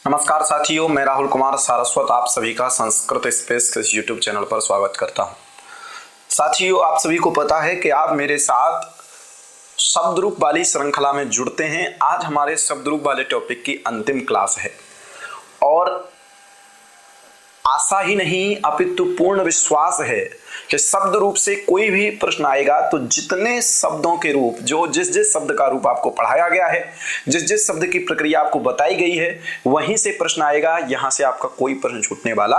नमस्कार साथियों, मैं राहुल कुमार सारस्वत आप सभी का संस्कृत स्पेस के यूट्यूब चैनल पर स्वागत करता हूं। साथियों, आप सभी को पता है कि आप मेरे साथ शब्द रूप वाली श्रृंखला में जुड़ते हैं। आज हमारे शब्द रूप वाले टॉपिक की अंतिम क्लास है और आशा ही नहीं अपितु पूर्ण विश्वास है कि शब्द रूप से कोई भी प्रश्न आएगा तो जितने शब्दों के रूप जो जिस शब्द का रूप आपको पढ़ाया गया है, जिस शब्द की प्रक्रिया आपको बताई गई है, वहीं से प्रश्न आएगा। यहां से आपका कोई प्रश्न छूटने वाला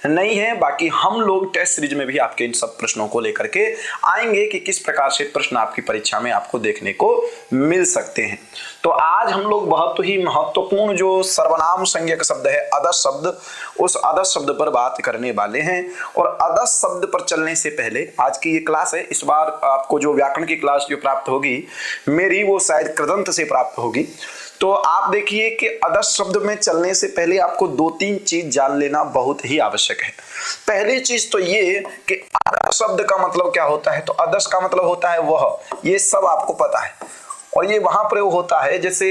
नहीं है। बाकी हम लोग टेस्ट सीरीज में भी आपके इन सब प्रश्नों को लेकर के आएंगे कि किस प्रकार से प्रश्न आपकी परीक्षा में आपको देखने को मिल सकते हैं। तो आज हम लोग बहुत ही महत्वपूर्ण जो सर्वनाम संज्ञक शब्द है अदस शब्द, उस अदस शब्द पर बात करने वाले हैं। और अदस शब्द पर चलने से पहले आज की ये क्लास है, इस बार आपको जो व्याकरण की क्लास जो प्राप्त होगी मेरी, वो शायद कृदंत से प्राप्त होगी। तो आप देखिए कि अदस शब्द में चलने से पहले आपको दो तीन चीज जान लेना बहुत ही आवश्यक है। पहली चीज तो ये कि अदस शब्द का मतलब क्या होता है। तो अदस का मतलब होता है वह, ये सब आपको पता है। और ये वहां प्रयोग होता है, जैसे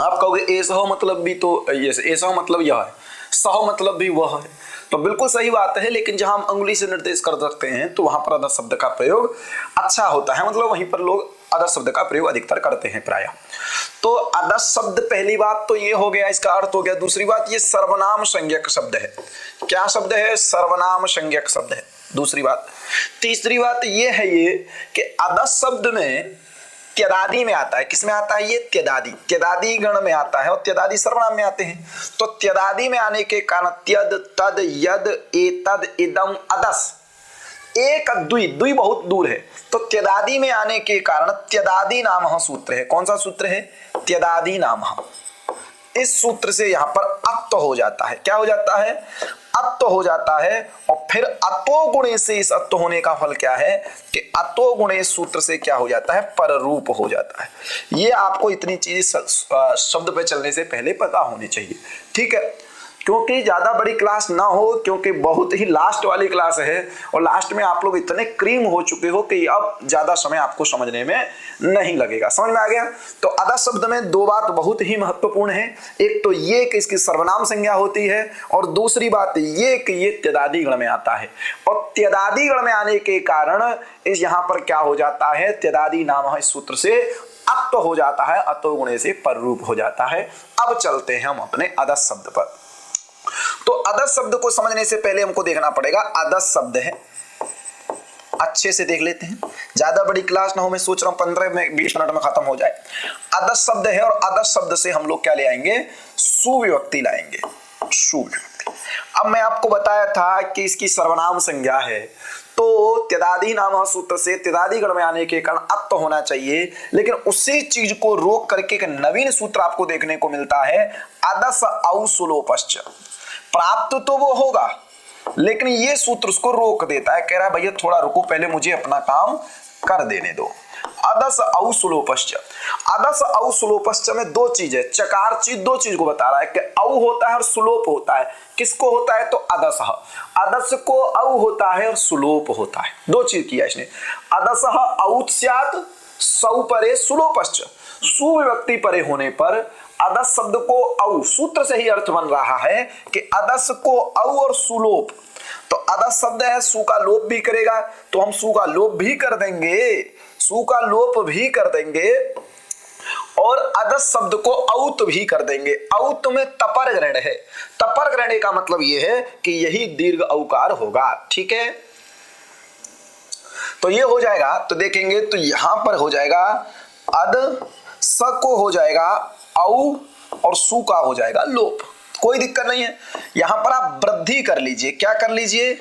आप कहोगे ऐसा मतलब भी, तो ऐसा मतलब यह है, सह मतलब भी वह है, तो बिल्कुल सही बात है। लेकिन जहां हम अंगुली से निर्देश कर सकते हैं तो वहां पर अदस शब्द का प्रयोग अच्छा होता है, मतलब वहीं पर लोग अदस शब्द का प्रयोग अधिकतर करते हैं प्रायः। तो अदस शब्द, पहली बात तो ये हो गया, इसका अर्थ हो गया। दूसरी बात, ये सर्वनाम संज्ञक शब्द है। क्या शब्द है? सर्वनाम संज्ञक शब्द है, दूसरी बात। तीसरी बात ये है ये कि अदस शब्द में त्यदादि में आता है। किसमें आता है? ये त्यदादि, त्यदादि गण में आता है और त्यदादि सर्वनाम में आते हैं। तो त्यदादि में आने के कारण त्यद, तद, यद, एतद, इदम, अदस, एक द्वि, द्वि बहुत दूर है। तो त्यदादि में आने के कारण त्यदादि नामः सूत्र है। कौन सा सूत्र है? त्यदादि नामः। इस सूत्र से यहां पर अत्त हो जाता है। क्या हो जाता है? अत्त हो जाता है। और फिर अतो गुणे से इस अत्त होने का फल क्या है कि अतो गुणे सूत्र से क्या हो जाता है? पररूप हो जाता है। ये आपको इतनी चीज शब्द पे चलने से पहले पता होनी चाहिए, ठीक है? क्योंकि ज्यादा बड़ी क्लास ना हो, क्योंकि बहुत ही लास्ट वाली क्लास है और लास्ट में आप लोग इतने क्रीम हो चुके हो कि अब ज्यादा समय आपको समझने में नहीं लगेगा। समझ में आ गया? तो अदस शब्द में दो बात बहुत ही महत्वपूर्ण है। एक तो ये कि इसकी सर्वनाम संज्ञा होती है और दूसरी बात ये कि ये त्यदादि गण में आता है। और त्यदादि गण में आने के कारण इस यहाँ पर क्या हो जाता है? त्यदादि नाम इस सूत्र से अत्त हो जाता है, अतो गुणे से पररूप हो जाता है। अब चलते हैं हम अपने अदस शब्द पर। तो अदस शब्द को समझने से पहले हमको देखना पड़ेगा अदस शब्द है, अच्छे से देख लेते हैं। ज्यादा बड़ी क्लास ना हो, मैं सोच रहा हूं 15-20 मिनट में खत्म हो जाए। अदस शब्द है और अदस शब्द से हम लोग क्या ले आएंगे? सुविभक्ति लाएंगे, सुविभक्ति। अब मैं आपको बताया था कि इसकी सर्वनाम संज्ञा है, तो त्यदादि नाम सूत्र से त्यदादि गण में आने के कारण अत्त होना चाहिए। लेकिन उसी चीज को रोक करके एक नवीन सूत्र आपको देखने को मिलता है, अदस औ सुलोपश्च। प्राप्त तो वो होगा, लेकिन ये सूत्र उसको रोक देता है, कह रहा है भैया थोड़ा रुको, पहले मुझे अपना काम कर देने दो। अदस औ सुलोपश्च, अदस औ सुलोपश्च में दो चीज है, चकार चीज दो चीज को बता रहा है कि औ होता है और सुलोप होता है। किसको होता है? तो अदस, अदस को औ होता है और सुलोप होता है। दो चीज किया इसने। अदस औ स्यात् सौ परे सुलोपश्च, सुविभक्ति परे होने पर अदस शब्द को औ, सूत्र से ही अर्थ बन रहा है कि अदस को औ और सुलोप। तो अदस शब्द है, सु का लोप भी करेगा, तो हम सु का लोप भी कर देंगे, सु का लोप भी कर देंगे और अदस शब्द को औत भी कर देंगे। औत में तपर ग्रहण है, तपर ग्रहण का मतलब यह है कि यही दीर्घ औकार होगा, ठीक है? तो ये हो जाएगा, तो देखेंगे तो यहां पर हो जाएगा अद, स को हो जाएगा औ और सु का हो जाएगा लोप, कोई दिक्कत नहीं है। यहां पर आप वृद्धि कर लीजिए, क्या कर लीजिए?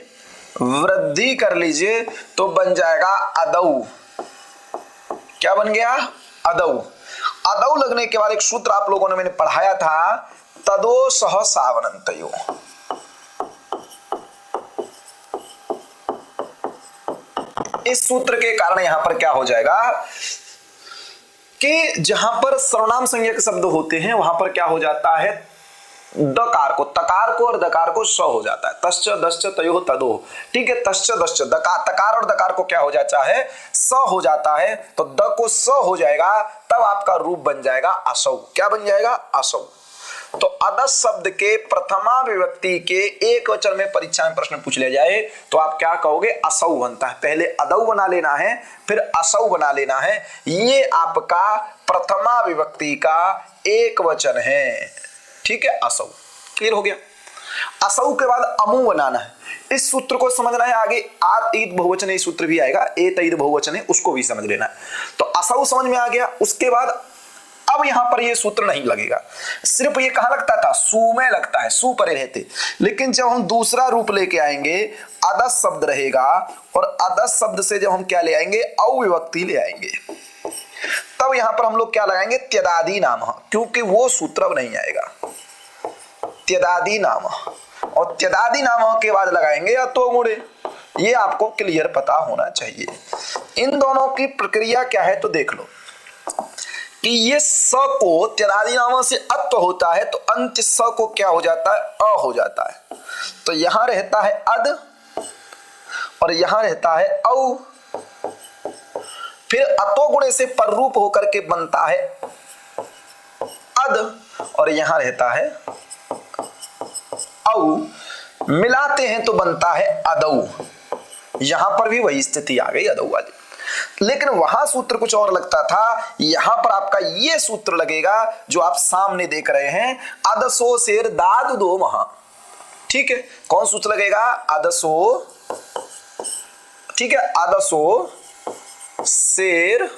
वृद्धि कर लीजिए, तो बन जाएगा अदौ। क्या बन गया? अदौ। अदौ लगने के बाद एक सूत्र आप लोगों ने मैंने पढ़ाया था, तदो सह सावनंतयो। इस सूत्र के कारण यहां पर क्या हो जाएगा कि जहां पर सर्वनाम संज्ञक शब्द होते हैं वहां पर क्या हो जाता है? दकार को, तकार को और दकार को स हो जाता है। तश्च दश्च तयोः तदोः, ठीक है? तश्च दश्च, तकार और दकार को क्या हो जाता है? स हो जाता है। तो द को स हो जाएगा, तब आपका रूप बन जाएगा असौ। क्या बन जाएगा? असौ। तो अदस शब्द के प्रथमा विभक्ति के एक वचन में परीक्षा में प्रश्न पूछ लिया जाए तो आप क्या कहोगे? असौ बनता है। पहले अदौ बना लेना है, फिर असौ बना लेना है। ये आपका प्रथमा विभक्ति का एक वचन है, ठीक है, असौ। क्लियर हो गया? असौ के बाद अमु बनाना है। इस सूत्र को समझना है। आगे आत ईद बहुवचन ये सूत्र भी आएगा, एत ईद बहुवचन है, उसको भी समझ लेना है। तो असौ समझ में आ गया। उसके बाद अब यहां पर ये सूत्र नहीं लगेगा। सिर्फ ये कहां लगता था? सु में लगता है, सु परे रहते। लेकिन जब हम दूसरा रूप लेके आएंगे, अदस शब्द रहेगा, और अदस शब्द से जब हम क्या ले आएंगे? अविभक्ति ले आएंगे, तब यहां पर हम लोग क्या लगाएंगे? त्यदादि नाम, क्योंकि वो सूत्र अब नहीं आएगा। त्यदादि नाम, और त्यदादि नाम के बाद लगाएंगे अतो गुणे। ये आपको क्लियर पता होना चाहिए। इन दोनों की प्रक्रिया क्या है तो देख लो कि ये स को त्यदादि नाम से अत्व होता है तो अंत स को क्या हो जाता है? अ हो जाता है। तो यहां रहता है अद और यहां रहता है औ। फिर अतो गुणे से पररूप होकर के बनता है अद, और यहां रहता है औ। मिलाते हैं तो बनता है अदौ। यहां पर भी वही स्थिति आ गई, अदौ वाली। लेकिन वहां सूत्र कुछ और लगता था, यहां पर आपका ये सूत्र लगेगा जो आप सामने देख रहे हैं, अदसो शेर दादु दो महा। ठीक है, कौन सूत्र लगेगा? अदसो, ठीक है, अदसो शेर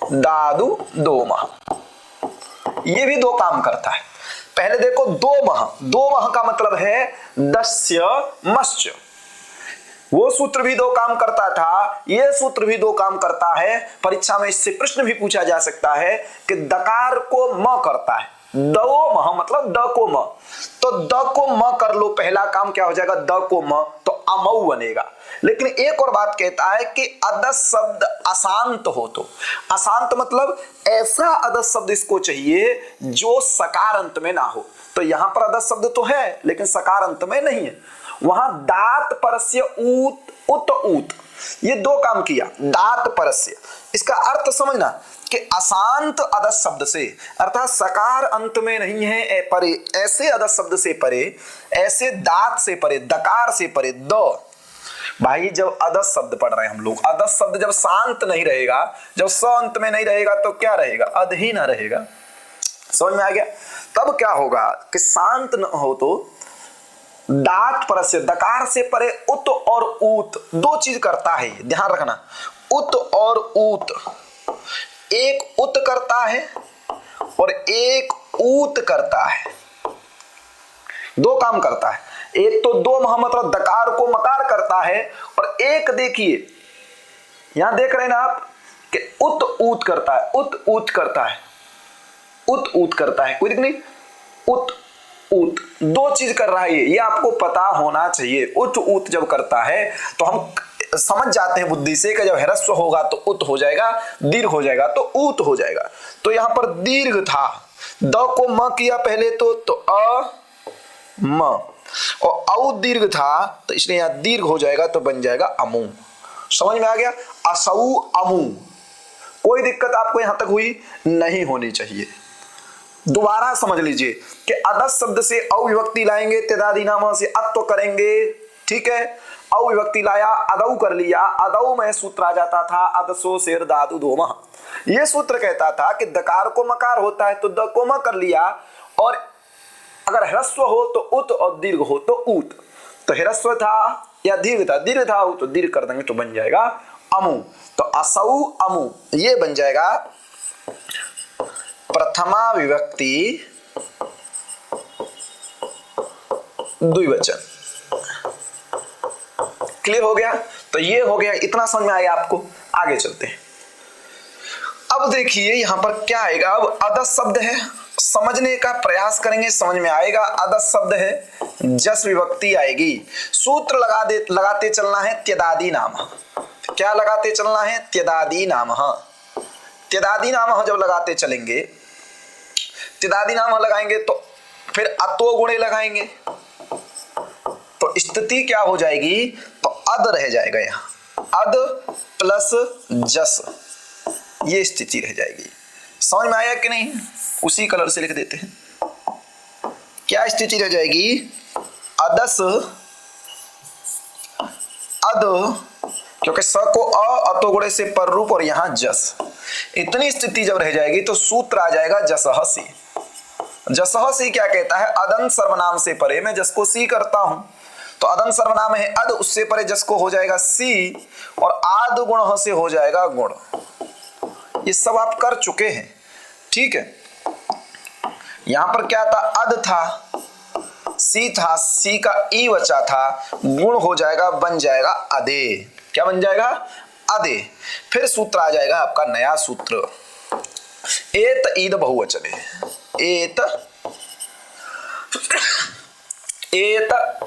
दादु दो महा। ये भी दो काम करता है। पहले देखो दो मह का मतलब है दस्य मत्स्य। वो सूत्र भी दो काम करता था, ये सूत्र भी दो काम करता है। परीक्षा में इससे प्रश्न भी पूछा जा सकता है कि दकार को म करता है, दो मह मतलब द को म। तो द को म कर लो, पहला काम क्या हो जाएगा? द को म, तो अमऊ बनेगा। लेकिन एक और बात कहता है कि अदस शब्द अशांत हो, तो अशांत मतलब ऐसा अदस शब्द इसको चाहिए जो सकार अंत में ना हो। तो यहां पर अदस शब्द तो है लेकिन सकार अंत में नहीं है। वहां दात परस्य ऊत उत ऊत, ये दो काम किया। दात परस्य, इसका अर्थ समझना कि अशांत अदस शब्द से, अर्थात सकार अंत में नहीं है परे, ऐसे अदस शब्द से परे, ऐसे दात से परे, दकार से परे, द। भाई जब अदस शब्द पढ़ रहे हैं हम लोग, अदस शब्द जब शांत नहीं रहेगा, जब स अंत में नहीं रहेगा तो क्या रहेगा? अध ही ना रहेगा। समझ में आ गया? तब क्या होगा कि शांत न हो तो दात परस्य, दकार से परे उत और ऊत दो चीज करता है, ध्यान रखना। उत और ऊत, एक उत करता है और एक ऊत करता है, दो काम करता है। एक तो दो महा मतलब दकार को मकार करता है, और एक देखिए यहां देख रहे हैं ना आप कि उत ऊत करता है, उत ऊत करता है, उत ऊत करता है, कोई दिक्कत नहीं। उत ऊत दो चीज कर रहा है, ये आपको पता होना चाहिए। उत ऊत जब करता है तो हम समझ जाते हैं बुद्धि से कि जब ह्रस्व होगा तो उत हो जाएगा, दीर्घ हो जाएगा तो ऊत हो जाएगा। तो यहां पर दीर्घ था, द को म किया पहले तो अ म, और औ दीर्घ था तो इसलिए यहां दीर्घ हो जाएगा तो बन जाएगा अमु। समझ में आ गया? असौ अमु। कोई दिक्कत आपको यहां तक हुई नहीं होनी चाहिए। दोबारा समझ लीजिए कि अदस शब्द से अविभक्ति लाएंगे, त्यदादि नाम से अत्व करेंगे, ठीक है। अविभक्ति लाया, अदौ कर लिया, अदौ में सूत्र आ जाता था अदसो शेर दादु दो मह। ये सूत्र कहता था कि दकार को मकार होता है तो द को म कर लिया, और अगर ह्रस्व हो तो उत और दीर्घ हो तो ऊत। तो ह्रस्व था या दीर्घ था, दीर्घ था तो दीर्घ कर देंगे तो बन जाएगा अमु। तो असौ अमु ये बन जाएगा प्रथमा विभक्ति द्विवचन। क्लियर हो गया? तो ये हो गया, इतना समझ में आया आपको। आगे चलते हैं। अब देखिए यहां पर क्या आएगा। अब अदस शब्द है, समझने का प्रयास करेंगे, समझ में आएगा। अदस शब्द है, जस विभक्ति आएगी, सूत्र लगाते चलना है त्यदादि नाम। क्या लगाते चलना है? त्यदादि नाम। त्यदादि नाम जब लगाते चलेंगे, त्यदादि नाम लगाएंगे तो फिर अतो गुणे लगाएंगे, तो स्थिति क्या हो जाएगी? तो अद रह जाएगा, यहां अद प्लस जस, ये स्थिति रह जाएगी। समझ में आया कि नहीं? उसी कलर से लिख देते हैं। क्या स्थिति रह जाएगी? अदस अद, क्योंकि स को अतो गुणे से पर रूप और यहां जस, इतनी स्थिति जब रह जाएगी तो सूत्र आ जाएगा जसह सी। जसह सी क्या कहता है? अदंत सर्वनाम से परे मैं जस को सी करता हूं, तो अदंत सर्वनाम है अद, उससे परे जस को हो जाएगा सी, और आद गुण से हो जाएगा गुण। ये सब आप कर चुके हैं, ठीक है। यहां पर क्या था? अद था, सी था, सी का ई बचा था, गुण हो जाएगा, बन जाएगा अदे। क्या बन जाएगा? अदे। फिर सूत्र आ जाएगा आपका नया सूत्र, एत ईद बहुवचने। एत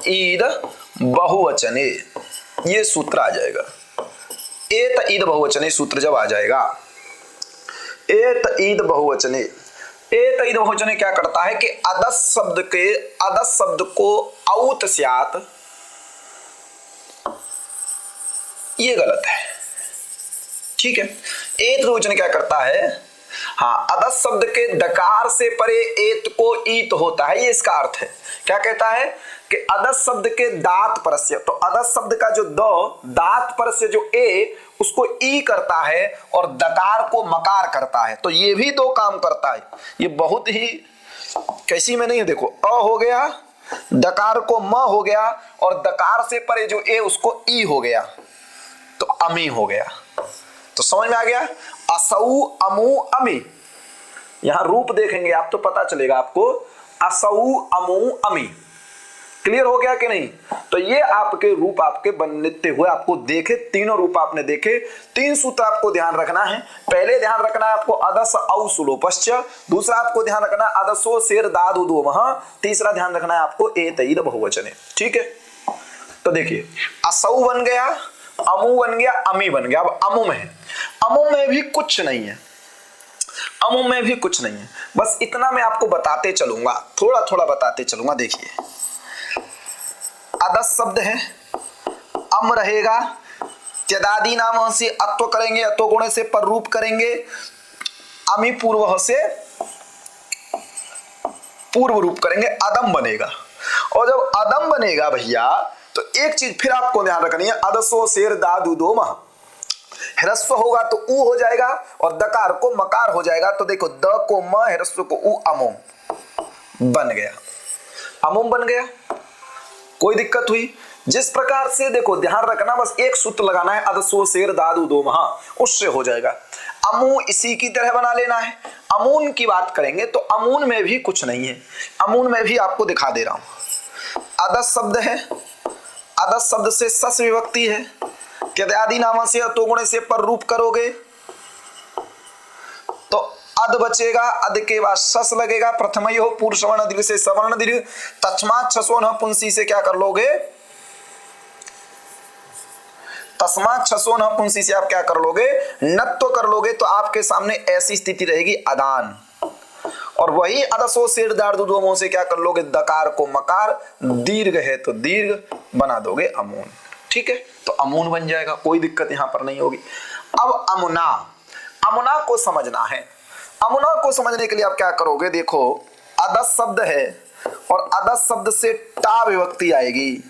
ईद बहुवचने, ये सूत्र आ जाएगा। एत ईद बहुवचने सूत्र जब आ जाएगा, एत ईद बहुवचने, एत ईद बहुवचने क्या करता है कि अदस शब्द को औत स्यात्, ये गलत है, ठीक है। एत बहुवचन क्या करता है? हाँ, अदस शब्द के डकार से परे एत को ईत होता है, ये इसका अर्थ है। क्या कहता है कि अदस शब्द के दात परस्य, तो अदस शब्द का जो द दात परस्य जो ए उसको ई करता है और दकार को मकार करता है, तो ये भी दो काम करता है। ये बहुत ही कैसी में नहीं है, देखो अ हो गया, दकार को म हो गया, और दकार से परे जो ए उसको ई हो गया, तो अमी हो गया। तो समझ में आ गया? असऊ अमु अमी, यहां रूप देखेंगे आप तो पता चलेगा आपको, असऊ अमु अमी। क्लियर हो गया कि नहीं? तो ये आपके रूप आपके बनते हुए आपको देखे, तीनों रूप आपने देखे। तीन सूत्र आपको ध्यान रखना है। पहले ध्यान रखना है आपको अदस औ सुलोपश्च, दूसरा आपको ध्यान रखना है अदसो शेर दादु दोमह, तीसरा ध्यान रखना है आपको एत ईद बहुवचने, ठीक है। तो देखिए असऊ बन गया, अमु बन गया, अमी बन गया। अब अमु में है, अमु में भी कुछ नहीं है, अमु में भी कुछ नहीं है, बस इतना मैं आपको बताते चलूंगा, थोड़ा थोड़ा बताते चलूंगा। देखिए अदस शब्द है, अम रहेगा, त्यदादि नाम से अत्व करेंगे, अत्व गुण से पर रूप करेंगे, अमी पूर्व से पूर्व रूप करेंगे, अदम बनेगा। और जब अदम बनेगा भैया तो एक चीज फिर आपको ध्यान रखनी है, अदसो शेर दादु दोमह, ह्रस्व होगा तो ऊ हो जाएगा और दकार को मकार हो जाएगा। तो देखो द को म, ह्रस्व को ऊ, अमुम बन गया, अमुम बन गया। कोई दिक्कत हुई? जिस प्रकार से देखो ध्यान रखना, बस एक सूत्र लगाना है, अदसो शेर दादु दोमह, उससे हो जाएगा। अमू इसी की तरह बना लेना है। अमून की बात करेंगे तो अमून में भी कुछ नहीं है, अमून में भी आपको दिखा दे रहा हूं। अदस शब्द है, अदस शब्द से सस विभक्ति है, त्यदादि नाम से अतो गुण से पर रूप करोगे तो अद बचेगा, अद के बाद सस लगेगा, प्रथम यो पूर्व सवर्ण दीर्घ से सवर्ण दीर्घ, तस्मात् छसो न पुंसी से क्या कर लोगे? तस्मात् छसो न पुंसी से आप क्या कर लोगे? नत्व कर लोगे। तो आपके सामने ऐसी स्थिति रहेगी अदान, और वही अदसो शेर दादु दोमों से क्या कर लोगे? दकार को मकार, दीर्घ है तो दीर्घ बना दोगे अमून, ठीक है। तो अमून बन जाएगा, कोई दिक्कत यहां पर नहीं होगी। अब अमुना, अमुना को समझना है। अमुना को समझने के लिए आप क्या करोगे? देखो अदस शब्द है और अदस शब्द से टा विभक्ति आएगी।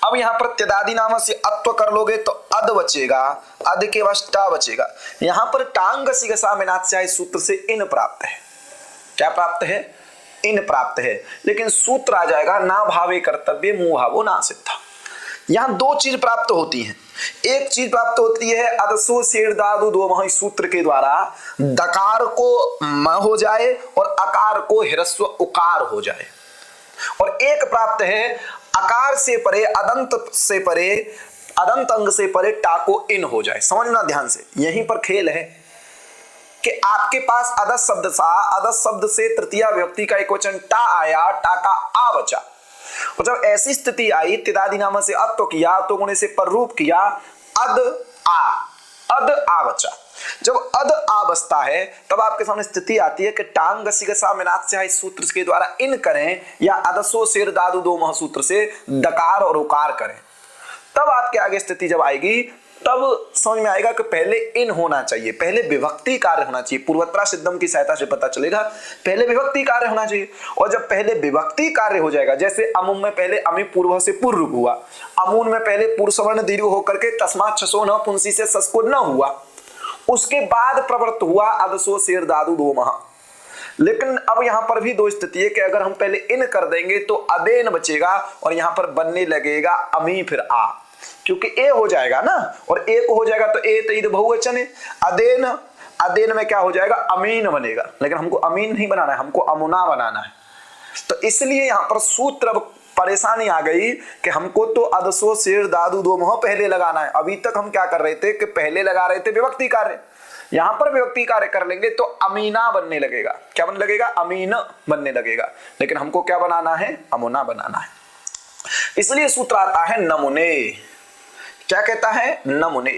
अब यहां पर त्यदादि नाम से अत्व कर लोगे तो अद बचेगा, अद के बाद टा बचेगा। यहां पर टांग सिगसा में नात्स्याय सूत्र से इन प्राप्त है। क्या प्राप्त है? इन प्राप्त है। लेकिन सूत्र आ जाएगा ना भावे कर्तव्य मुंह भावो ना सिद्धा। यहां दो चीज प्राप्त होती हैं। एक चीज प्राप्त होती है अदसो शेर दादु दोमह सूत्र के द्वारा दकार को म हो जाए और अकार को ह्रस्व उकार हो जाए, और एक प्राप्त है अकार से परे अदंत से परे अदंत अंग से परे टा को इन हो जाए। समझना ध्यान से, यहीं पर खेल है कि आपके पास अदस शब्द सा, अदस शब्द से तृतीया विभक्ति का एक वचन टा आया, टा का आ बचा, और जब ऐसी स्थिति आई त्यदादि नाम से अत्व किया, तो गुणे से पर रूप किया, अद आ बचा। जब अद आ बसता है तब आपके सामने स्थिति आती है कि टांग सिगसा मिनात्स्याय सूत्र के द्वारा इन करें या अदसो शेर दादु दोमह सूत्र से दकार और उकार करें। तब आपके आगे स्थिति जब आएगी तब समझ में आएगा कि पहले इन होना चाहिए, पहले विभक्ति कार्य होना चाहिए। पूर्वोत्तरा सिद्धम की सहायता से पता चलेगा पहले विभक्ति कार्य होना चाहिए। और जब पहले विभक्ति कार्य हो जाएगा, जैसे अमुम में पहले अमी पूर्व से पूर्व रूप हुआ, अमून में पहले पूर्व सवर्ण दीर्घ होकर के तस्मात् छसो न पुंसी से सस्को न हुआ, उसके बाद प्रवृत्त हुआ अदसो शेर दादू दो महा। लेकिन अब यहां पर भी दो स्थिति है कि अगर हम पहले इन कर देंगे तो अदेन बचेगा और यहां पर बनने लगेगा अमी फिर आ, क्योंकि ए हो जाएगा ना, और ए को हो जाएगा तो ए तईद बहुवचन है। अदेन, अदेन में क्या हो जाएगा, अमीन बनेगा। लेकिन हमको अमीन नहीं बनाना है, हमको अमुना बनाना है। तो इसलिए यहां पर सूत्र परेशानी आ गई कि हमको तो अदसो शेर दादू दो मोह पहले लगाना है। अभी तक हम क्या कर रहे थे कि पहले लगा रहे थे विभक्ति कार्य, यहां पर विभक्ति कार्य कर लेंगे तो अमीना बनने लगेगा। क्या बनने लगेगा, अमीन बनने लगेगा। लेकिन हमको क्या बनाना है, अमुना बनाना है। इसलिए सूत्र आता है नमुने। क्या कहता है, नमुने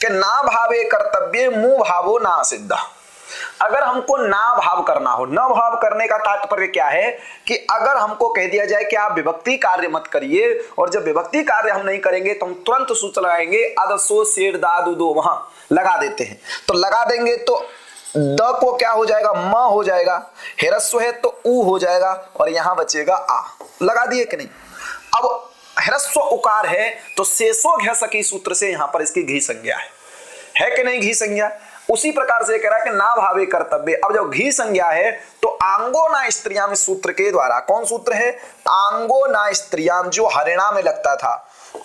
कि ना भावे कर्तव्य मुंह भावो ना सिद्धा। अगर हमको ना भाव करना हो, न भाव करने का तात्पर्य क्या है कि अगर हमको कह दिया जाए कि आप विभक्ति कार्य मत करिए, और जब विभक्ति कार्य हम नहीं करेंगे तो हम तुरंत सूत्र लगाएंगे अदसो शेर दादू दो, वहां लगा देते हैं। तो लगा देंगे तो द को क्या हो जाएगा, म हो जाएगा, हिरस्व है तो ऊ हो जाएगा, और यहां बचेगा आ। लगा दिए कि नहीं। अब हिरस्व उकार है तो शेषो घ सकी सूत्र से यहां पर इसकी घी संज्ञा है कि नहीं, घी संज्ञा। उसी प्रकार से कह रहा है कि ना भावे कर्तव्य। अब जब घी संज्ञा है तो आंगो ना स्त्रियाम सूत्र के द्वारा, कौन सूत्र है, आंगो ना स्त्रियाम, जो हरिणा में लगता था,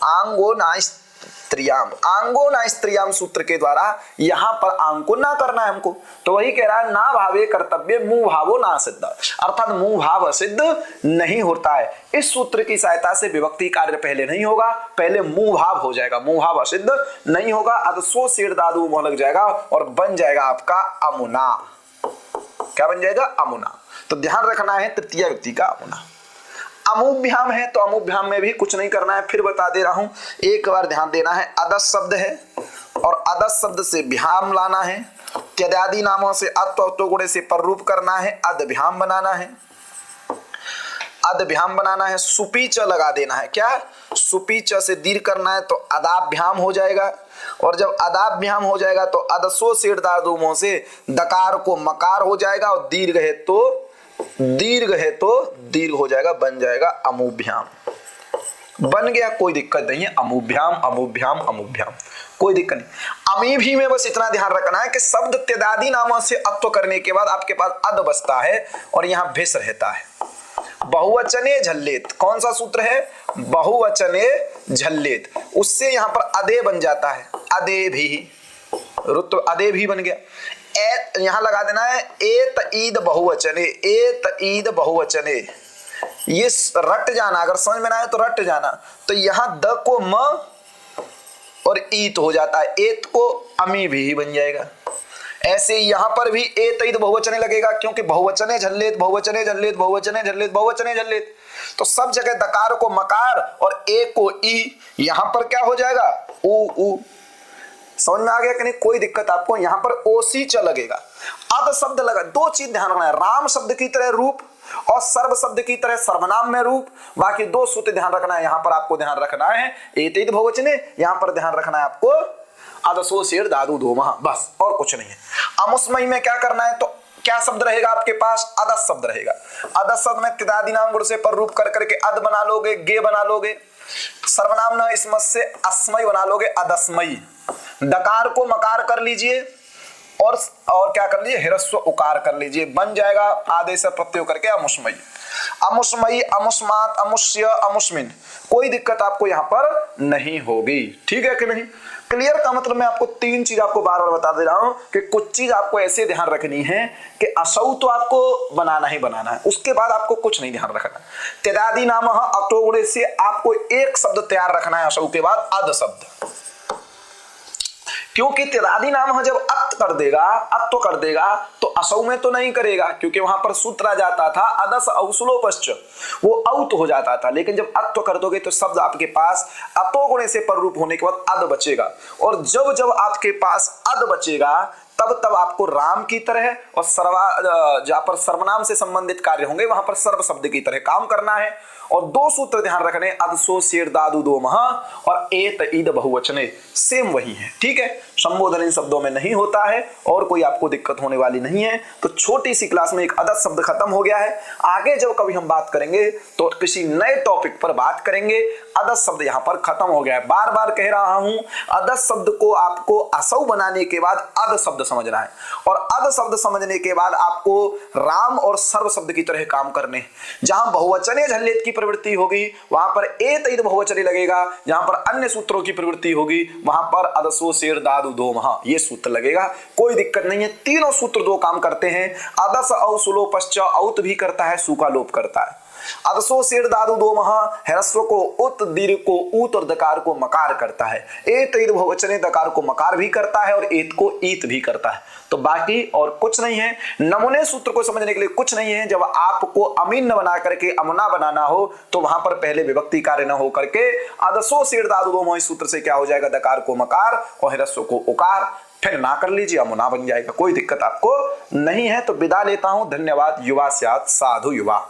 आंगो ना स्त्रियाम, आंगो ना स्त्रियाम सूत्र के द्वारा यहां पर आंग को ना करना है हमको। तो वही कह रहा है ना भावे कर्तव्य मुंह भावो ना सिद्ध, अर्थात मुंह भाव सिद्ध नहीं होता है। इस सूत्र की सहायता से विभक्ति कार्य पहले नहीं होगा, पहले मुंह भाव हो जाएगा, मुंह भाव सिद्ध नहीं होगा। अदसो शेर दादू मोह लग जाएगा और बन जाएगा आपका अमुना। क्या बन जाएगा, अमुना। तो ध्यान रखना है तृतीय व्यक्ति का अमुना। अमुभ्याम है तो अमुभ्याम में भी कुछ नहीं करना है, फिर बता दे रहा हूं, एक बार ध्यान देना है। अदस शब्द है और अदस शब्द से भ्याम लाना है, त्यदादि नामों से अत्व गुणे से पररूप करना है, अदभ्याम बनाना है, अदभ्याम बनाना है। सुपीच लगा देना है, क्या, सुपीच से दीर्घ करना है तो अदाभ्याम हो जाएगा, और जब अदाभ्याम हो जाएगा तो अदसो शेर दादू मोह से दकार को मकार हो जाएगा, और दीर्घ है तो दीर्घ हो जाएगा, बन जाएगा अमुभ्याम। बन गया, कोई दिक्कत नहीं है, अमुभ्याम अमुभ्याम अमुभ्याम, कोई दिक्कत नहीं। अमी भी में बस इतना ध्यान रखना है कि शब्द त्यदादि नामों से अत्व करने के बाद आपके पास अद बचता है और यहां भिस रहता है। बहुवचने झल्लेत, कौन सा सूत्र है, बहुवचने झल्लेत, उससे यहां पर अदे बन जाता है, अदे भी, रुत्व अदे भी बन गया। यहां लगा देना है एत ईद बहुवचने, एत ईद बहुवचने, ये रट जाना, अगर समझ में ना आए तो रट जाना। तो यहां द को म और ईत हो जाता है, एत को अमी भी बन जाएगा। ऐसे यहां पर भी एत ईद बहुवचने लगेगा, क्योंकि बहुवचने झल्लेत, बहुवचने झल्लेत, बहुवचने झल्लेत, बहुवचने झल्लेत। तो सब जगह दकार को मकार और ए को ई, यहां पर क्या हो जाएगा, ऊ। समझ में आ गया कि नहीं, कोई दिक्कत आपको, यहां पर ओसी च लगेगा। अद शब्द लगा, दो चीज ध्यान रखना है, राम शब्द की तरह रूप और सर्व शब्द की तरह सर्वनाम में रूप। बाकी दो सूत्र ध्यान रखना है, यहां पर आपको ध्यान रखना है एतैत बहुवचने, यहां पर ध्यान रखना है आपको अदसो शेर दादू दो महा, बस और कुछ नहीं है। अमुस्मयी में क्या करना है, तो क्या शब्द रहेगा आपके पास, अदस शब्द रहेगा। अदस शब्द में त्यदादि नाम गुण से पररूप कर करके अद बना लोगे, गे बना लोगे, सर्वनाम न इसमत से अस्मयी बना लोगे, अदस्मयी। दकार को मकार कर लीजिए और क्या कर लीजिए, हिरस्व उकार कर लीजिए, बन जाएगा आदेश प्रत्यय करके अमुष्मयी। अमुष्मयी, अमुष्मात, अमुष्य, अमुष्मिन, कोई दिक्कत आपको यहां पर नहीं होगी। ठीक है कि नहीं, क्लियर का मतलब मैं आपको तीन चीज आपको बार बार बता दे रहा हूं कि कुछ चीज आपको ऐसे ध्यान रखनी है कि असौ तो आपको बनाना ही बनाना है, उसके बाद आपको कुछ नहीं ध्यान रखना। त्यदादि नाम अतोगुणे से आपको एक शब्द तैयार रखना है असौ के बाद, अद शब्द, क्योंकि त्यदादि नाम जब अत कर देगा तो असौ में तो नहीं करेगा, क्योंकि वहां पर सूत्र आ जाता था अदस औसुलोपश्च, वो औत हो जाता था। लेकिन जब अत्व कर दोगे तो शब्द आपके पास अतो गुणे से पररूप होने के बाद अद बचेगा, और जब जब आपके पास अद बचेगा तब आपको राम की तरह और जहां पर सर्वनाम से संबंधित कार्य होंगे वहां पर सर्व शब्द की तरह काम करना है। और दो सूत्र ध्यान रखने, अदसो शेर दादू दो महा और एत ईद बहुवचने, सेम वही है। ठीक है, संबोधन इन शब्दों में नहीं होता है और कोई आपको दिक्कत होने वाली नहीं है। तो छोटी सी क्लास में एक अदस शब्द खत्म हो गया है। आगे जब कभी हम बात करेंगे तो किसी नए टॉपिक पर बात करेंगे। अदस शब्द यहां पर खत्म हो गया है। बार बार कह रहा हूं, अदस शब्द को आपको असौ बनाने के बाद अद शब्द समझना है और अद शब्द समझने के बाद आपको राम और सर्व शब्द की तरह काम करने। जहां बहुवचने झल्लेत की प्रवृत्ति होगी वहां पर एत ईद बहुवचने लगेगा, जहां पर अन्य सूत्रों की प्रवृत्ति होगी वहां पर अदसो शेर दादू दो महा ये सूत्र लगेगा। कोई दिक्कत नहीं है, तीनों सूत्र दो काम करते हैं। अदस औ सुलो पश्च औत भी करता है, सूका लोप करता है। अदसो शेर दादू दो महा ह्रस्व को उत, दीर्घ को ऊत और दकार को मकार करता है। एत ईद बहुवचने दकार को मकार भी करता है और एत को ईत भी करता है। तो बाकी और कुछ नहीं है। नमूने सूत्र को समझने के लिए कुछ नहीं है। जब आपको अमीन न बना करके अमुना बनाना हो तो वहां पर पहले विभक्ति कार्य न हो करके अदसो शेर दादू दो महा सूत्र से क्या हो जाएगा, दकार को मकार और ह्रस्व को उकार, फिर ना कर लीजिए अमुना बन जाएगा। कोई दिक्कत आपको नहीं है। तो विदा लेता हूं, धन्यवाद। युवा स्यात् साधु युवा।